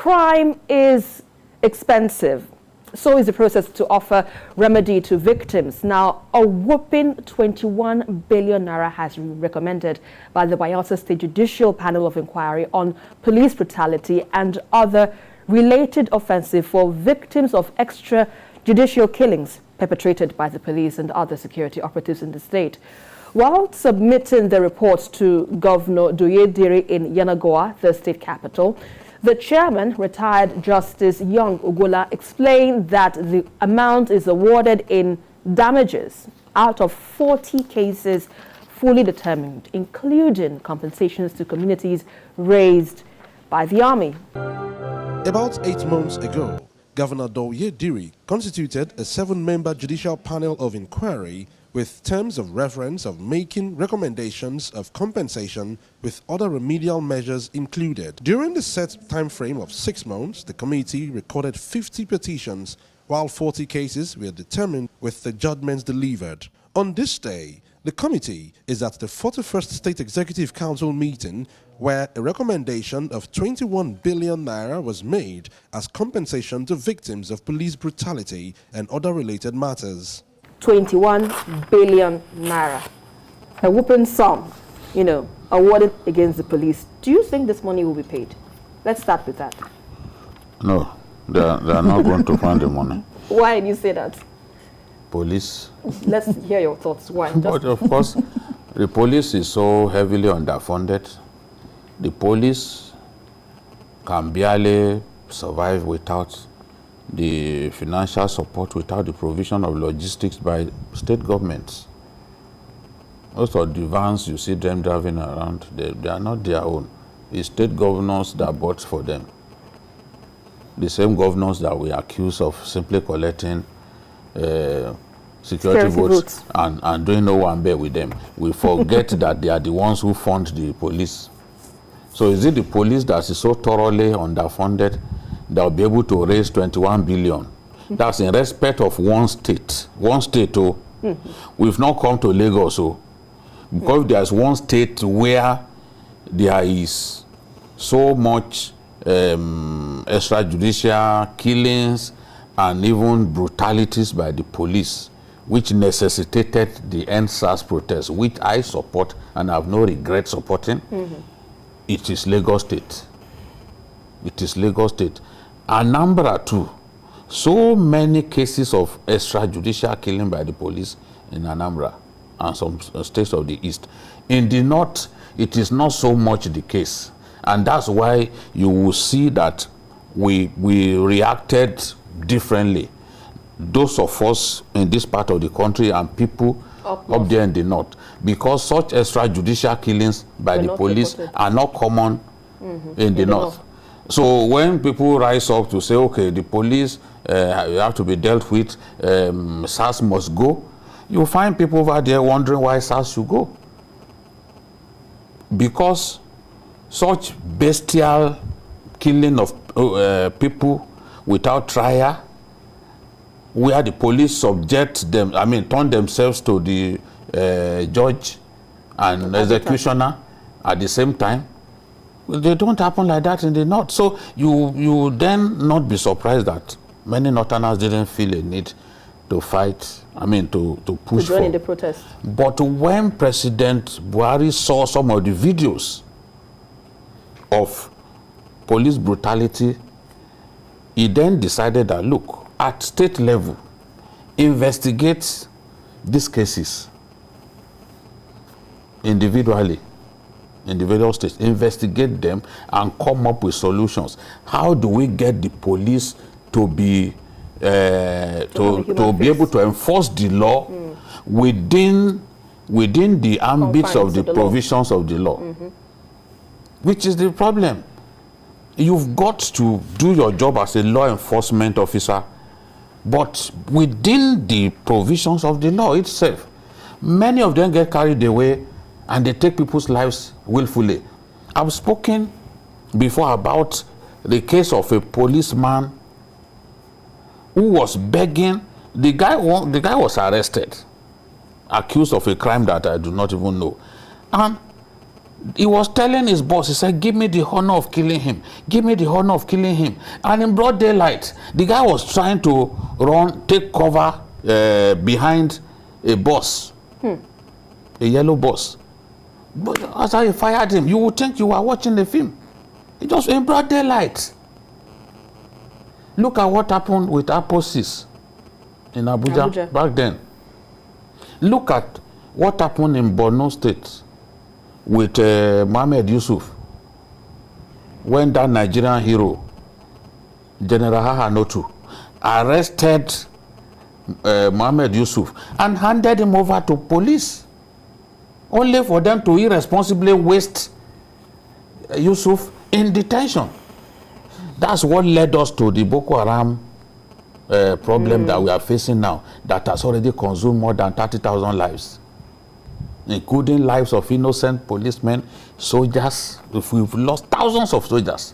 crime is expensive. So is the process to offer remedy to victims. Now, a whopping 21 billion naira has been recommended by the Bayelsa State Judicial Panel of Inquiry on police brutality and other related offenses for victims of extrajudicial killings perpetrated by the police and other security operatives in the state. While submitting the report to Governor Doyediri in Yenagoa, the state capital, the chairman, retired Justice Young Ugola, explained that the amount is awarded in damages out of 40 cases fully determined, including compensations to communities raised by the army. About 8 months ago, Governor Doyediri constituted a 7-member judicial panel of inquiry with terms of reference of making recommendations of compensation with other remedial measures included. During the set time frame of 6 months, the committee recorded 50 petitions, while 40 cases were determined with the judgments delivered. On this day, the committee is at the 41st State Executive Council meeting, where a recommendation of 21 billion naira was made as compensation to victims of police brutality and other related matters. 21 billion naira, a whooping sum, awarded against the police. Do you think this money will be paid? Let's start with that. No, they are not going to find the money. Why do you say that? Police. Let's hear your thoughts. Why? But of course, the police is so heavily underfunded. The police can barely survive without the financial support, without the provision of logistics by state governments. Most of the vans you see them driving around, they are not their own. It's state governors that bought for them. The same governors that we accuse of simply collecting security votes and doing no one bear with them. We forget that they are the ones who fund the police. So is it the police that is so thoroughly underfunded that will be able to raise 21 billion? That's in respect of one state. One state, we've not come to Lagos, because there's one state where there is so much extrajudicial killings and even brutalities by the police, which necessitated the NSAS protest, which I support and have no regret supporting. It is Lagos State. It is Lagos State. Anambra too. So many cases of extrajudicial killing by the police in Anambra and some states of the east. In the north, it is not so much the case. And that's why you will see that we reacted differently. Those of us in this part of the country and people up there in the north, because such extrajudicial killings by the police are not common in the north. So when people rise up to say, okay, the police have to be dealt with, SARS must go, you find people over there wondering why SARS should go. Because such bestial killing of people without trial, where the police subject them, turn themselves to the judge and executioner at the same time, they don't happen like that in the north. So you then not be surprised that many northerners didn't feel a need to fight, to push to join in the protest. But when President Buhari saw some of the videos of police brutality, he then decided that, look, at state level, investigate these cases individually, individual states, investigate them and come up with solutions. How do we get the police to be able to enforce the law within the ambits of the provisions of the law? Which is the problem. You've got to do your job as a law enforcement officer, but within the provisions of the law itself. Many of them get carried away and they take people's lives willfully. I've spoken before about the case of a policeman who was begging. The guy was arrested, accused of a crime that I do not even know. And He was telling his boss, he said, give me the honor of killing him. Give me the honor of killing him. And in broad daylight, the guy was trying to take cover behind a bus, a yellow bus. But as I fired him, you would think you were watching the film. It was in broad daylight. Look at what happened with Aposis in Abuja back then. Look at what happened in Borno State with Mohammed Yusuf, when that Nigerian hero, General Hahanotu, arrested Mohammed Yusuf and handed him over to police, only for them to irresponsibly waste Yusuf in detention. That's what led us to the Boko Haram problem that we are facing now, that has already consumed more than 30,000 lives, including lives of innocent policemen, soldiers. If we've lost thousands of soldiers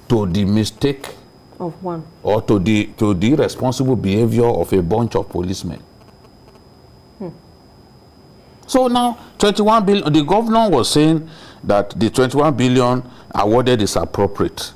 to the mistake of one, or to the irresponsible behavior of a bunch of policemen. So now 21 billion, the governor was saying that the 21 billion awarded is appropriate,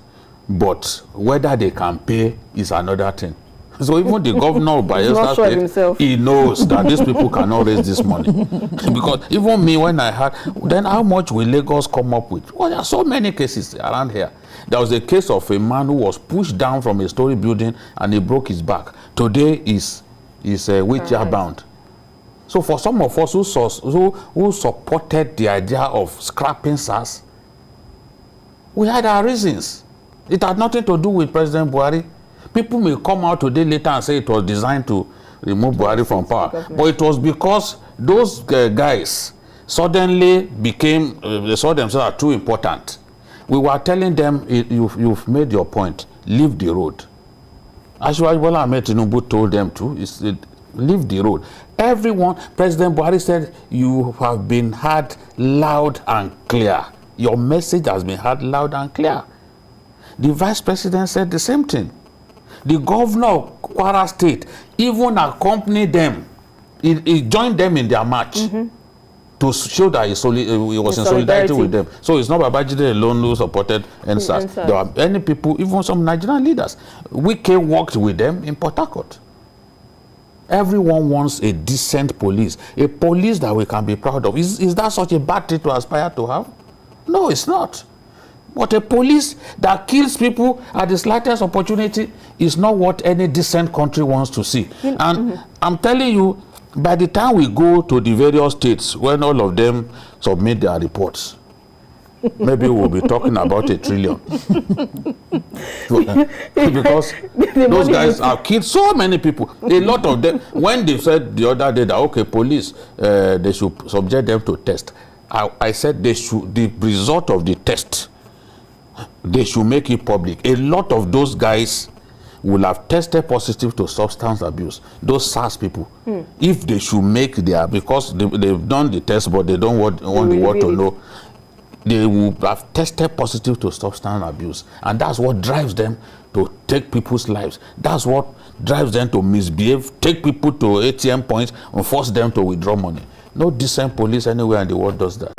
but whether they can pay is another thing. So even the governor of Bayelsa State, he knows that these people cannot raise this money. Because even me, when I heard, then how much will Lagos come up with? Well, there are so many cases around here. There was a case of a man who was pushed down from a story building and he broke his back. Today is wheelchair bound. So for some of us who supported the idea of scrapping SARS, we had our reasons. It had nothing to do with President Buhari. People may come out today later and say it was designed to remove Buhari from power. But it was because those guys suddenly became, they saw themselves as too important. We were telling them, you've made your point, leave the road. Ashwaj Bola Ahmed Tinubu told them to, leave the road. Everyone, President Buhari said, you have been heard loud and clear. Your message has been heard loud and clear. The vice president said the same thing. The governor of Kwara State even accompanied them. He joined them in their march to show that he was in solidarity with them. So it's not Babajide alone who supported NSAS. There are many people, even some Nigerian leaders. Wike worked with them in Port Harcourt. Everyone wants a decent police, a police that we can be proud of. Is that such a bad thing to aspire to have? No, it's not. But a police that kills people at the slightest opportunity is not what any decent country wants to see. And I'm telling you, by the time we go to the various states, when all of them submit their reports, maybe we'll be talking about $1 trillion. Because those guys have killed so many people. A lot of them, when they said the other day that, okay, police, they should subject them to test. I said they should, the result of the test, they should make it public. A lot of those guys will have tested positive to substance abuse. Those SARS people, if they should make their, because they've done the test, but they don't want the world to know, they will have tested positive to substance abuse. And that's what drives them to take people's lives. That's what drives them to misbehave, take people to ATM points, and force them to withdraw money. No decent police anywhere in the world does that.